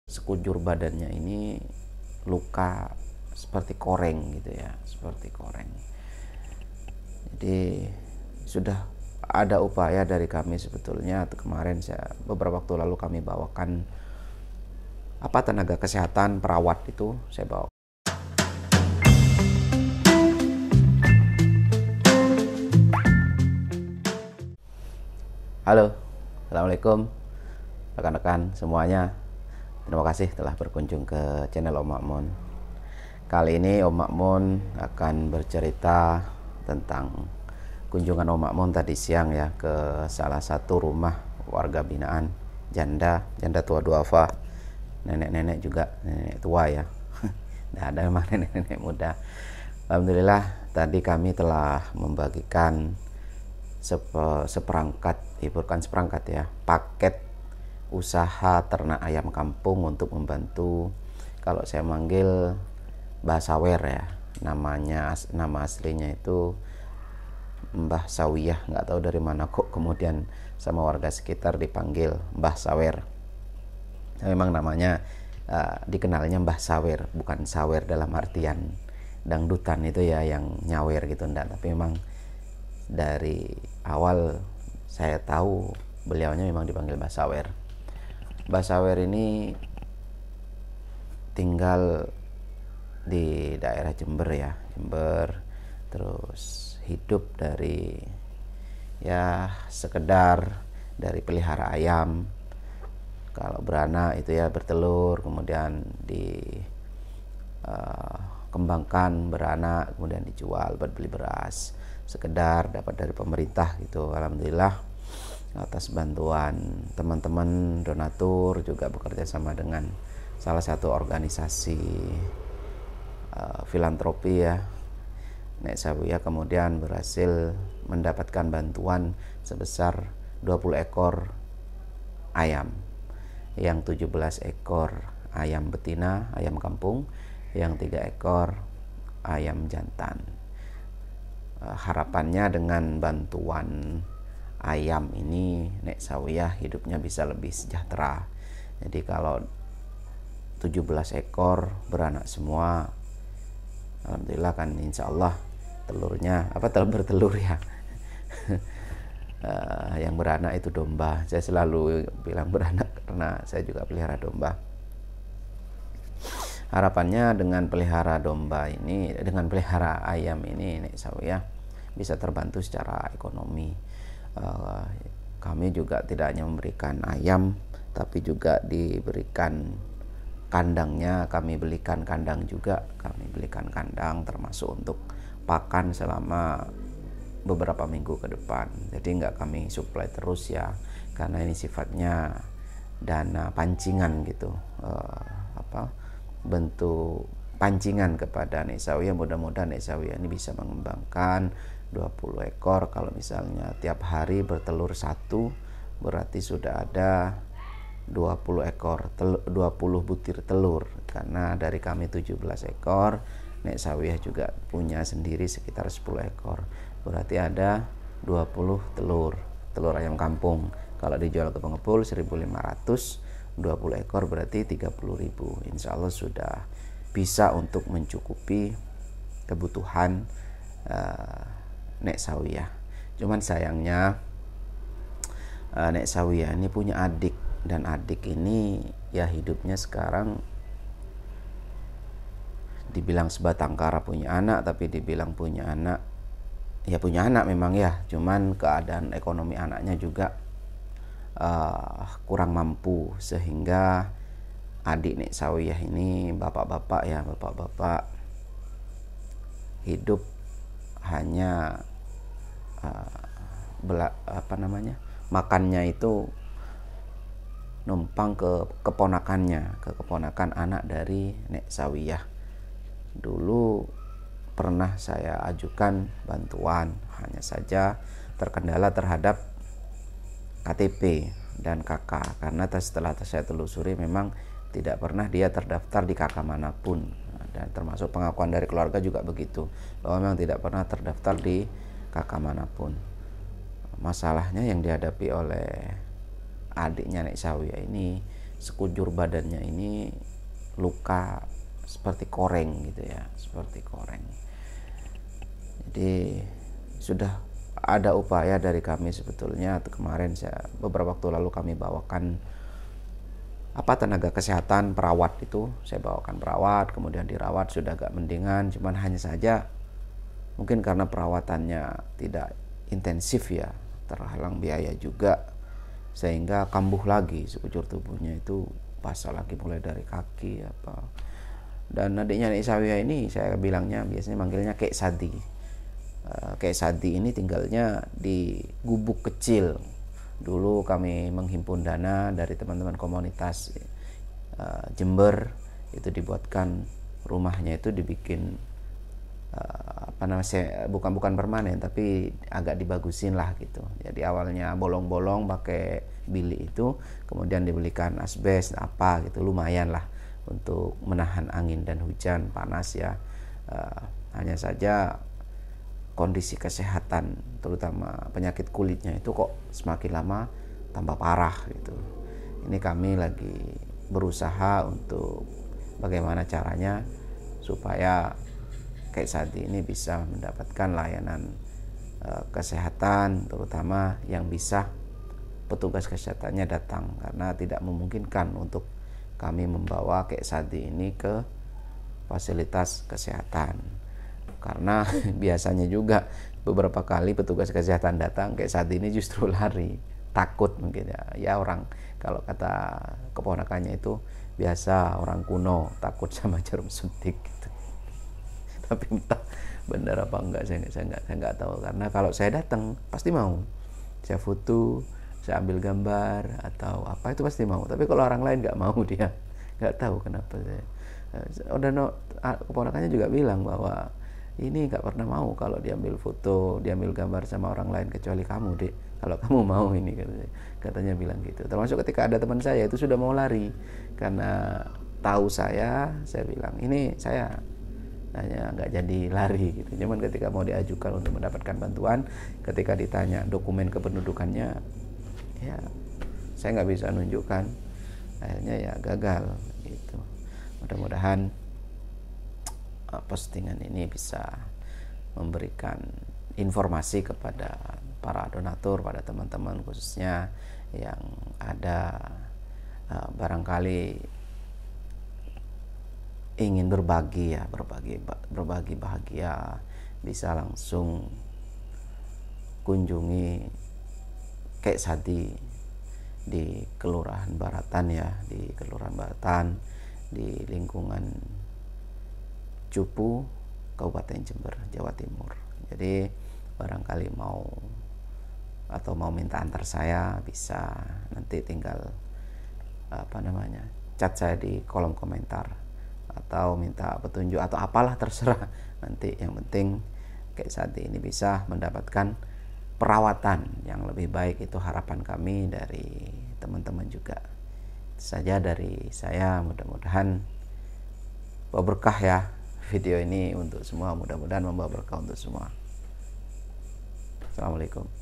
sekujur badannya ini luka seperti koreng gitu ya, seperti koreng. Jadi sudah ada upaya dari kami sebetulnya. Kemarin beberapa waktu lalu kami bawakan tenaga kesehatan, perawat itu saya bawa. Halo, assalamualaikum rekan-rekan semuanya. Terima kasih telah berkunjung ke channel Om Makmun. Kali ini Om Makmun akan bercerita tentang kunjungan Om Makmun tadi siang ya ke salah satu rumah warga binaan janda tua duafa, nenek-nenek juga, nenek tua ya. Nah, ada memang nenek-nenek muda. Alhamdulillah tadi kami telah membagikan paket usaha ternak ayam kampung untuk membantu, kalau saya manggil Mbah Sawer ya, nama aslinya itu Mbah Sawiyah, nggak tahu dari mana kok kemudian sama warga sekitar dipanggil Mbah Sawer. Memang namanya dikenalnya Mbah Sawer, bukan sawer dalam artian dangdutan itu ya yang nyawer gitu, enggak, tapi memang dari awal saya tahu beliaunya memang dipanggil Mbah Sawer. Mbah Sawer ini tinggal di daerah Jember ya, terus hidup dari ya sekedar dari pelihara ayam. Kalau beranak itu ya bertelur, kemudian dikembangkan beranak, kemudian dijual buat beli beras, sekedar dapat dari pemerintah gitu. Alhamdulillah atas bantuan teman-teman donatur, juga bekerja sama dengan salah satu organisasi filantropi ya, Nek Sawiyah, kemudian berhasil mendapatkan bantuan sebesar 20 ekor ayam, yang 17 ekor ayam betina, ayam kampung, yang 3 ekor ayam jantan. Harapannya dengan bantuan ayam ini Nek Sawiyah hidupnya bisa lebih sejahtera. Jadi kalau 17 ekor beranak semua, alhamdulillah kan, insya Allah telurnya bertelur ya. Yang beranak itu domba. Saya selalu bilang beranak karena saya juga pelihara domba. Harapannya dengan pelihara domba ini, dengan pelihara ayam ini, Nek Sawiyah bisa terbantu secara ekonomi. Kami juga tidak hanya memberikan ayam, tapi juga diberikan kandangnya. Kami belikan kandang juga, termasuk untuk pakan selama beberapa minggu ke depan. Jadi nggak kami supply terus ya, karena ini sifatnya dana pancingan gitu, bentuk pancingan kepada Nek Sawiyah. Mudah-mudahan Nek Sawiyah ini bisa mengembangkan 20 ekor. Kalau misalnya tiap hari bertelur satu, berarti sudah ada 20 ekor 20 butir telur. Karena dari kami 17 ekor, Nek Sawiyah juga punya sendiri sekitar 10 ekor. Berarti ada 20 telur ayam kampung. Kalau dijual ke pengepul 1.500, 20 ekor berarti 30.000. Insya Allah sudah bisa untuk mencukupi kebutuhan Nek Sawiyah. Cuman sayangnya Nek Sawiyah ini punya adik, dan adik ini ya hidupnya sekarang dibilang sebatang kara punya anak, tapi dibilang punya anak memang ya, cuman keadaan ekonomi anaknya juga kurang mampu, sehingga adik Nek Sawiyah ini bapak-bapak hidup hanya makannya itu numpang ke keponakan anak dari Nek Sawiyah. Dulu pernah saya ajukan bantuan, hanya saja terkendala terhadap KTP dan KK, karena setelah saya telusuri memang tidak pernah dia terdaftar di KK manapun, dan termasuk pengakuan dari keluarga juga begitu, bahwa memang tidak pernah terdaftar di KK manapun. Masalahnya yang dihadapi oleh adiknya Nek Sawiyah ini, sekujur badannya ini luka seperti koreng gitu ya, seperti koreng. Jadi sudah ada upaya dari kami sebetulnya. Kemarin beberapa waktu lalu kami bawakan tenaga kesehatan, perawat itu saya bawakan perawat, kemudian dirawat, sudah agak mendingan, cuman hanya saja mungkin karena perawatannya tidak intensif ya, terhalang biaya juga, sehingga kambuh lagi sekujur tubuhnya, itu basah lagi mulai dari kaki apa. Dan adiknya Nek Sawia ini saya bilangnya, biasanya manggilnya Kek Sadi. Kek Sadi ini tinggalnya di gubuk kecil. Dulu kami menghimpun dana dari teman-teman komunitas Jember, itu dibuatkan rumahnya, itu dibikin bukan permanen, tapi agak dibagusin lah gitu. Jadi awalnya bolong-bolong pakai bilik itu, kemudian dibelikan asbes apa gitu, lumayan lah untuk menahan angin dan hujan panas ya. Hanya saja kondisi kesehatan, terutama penyakit kulitnya itu kok semakin lama tambah parah gitu. Ini kami lagi berusaha untuk bagaimana caranya supaya Kek Sadi ini bisa mendapatkan layanan kesehatan, terutama yang bisa petugas kesehatannya datang, karena tidak memungkinkan untuk kami membawa Kek Sadi ini ke fasilitas kesehatan. Karena biasanya juga beberapa kali petugas kesehatan datang, Kek Sadi ini justru lari, takut mungkin ya orang, kalau kata keponakannya itu biasa orang kuno, takut sama jarum suntik gitu. Tapi entah benar apa enggak, saya nggak tahu, karena kalau saya datang pasti mau saya foto, saya ambil gambar atau apa, itu pasti mau. Tapi kalau orang lain nggak mau, dia nggak tahu kenapa. Keponakannya juga bilang bahwa ini nggak pernah mau kalau diambil foto, diambil gambar sama orang lain, kecuali kamu, Dek. Kalau kamu mau ini, katanya bilang gitu. Termasuk ketika ada teman saya itu sudah mau lari karena tahu saya bilang ini saya hanya nggak jadi lari gitu. Cuman ketika mau diajukan untuk mendapatkan bantuan, ketika ditanya dokumen kependudukannya, ya saya nggak bisa nunjukkan, akhirnya ya gagal gitu. Mudah-mudahan postingan ini bisa memberikan informasi kepada para donatur, pada teman-teman khususnya yang ada barangkali ingin berbagi bahagia, bisa langsung kunjungi Kek Sadi di Kelurahan Baratan ya, di Kelurahan Baratan, di lingkungan Cupu, Kabupaten Jember, Jawa Timur. Jadi barangkali mau minta antar saya, bisa nanti tinggal chat saya di kolom komentar, atau minta petunjuk atau apalah, terserah. Nanti yang penting Kek Sadi ini bisa mendapatkan perawatan yang lebih baik, itu harapan kami dari teman-teman juga. Itu saja dari saya, mudah-mudahan bawa berkah ya video ini untuk semua, mudah-mudahan membawa berkah untuk semua. Assalamualaikum.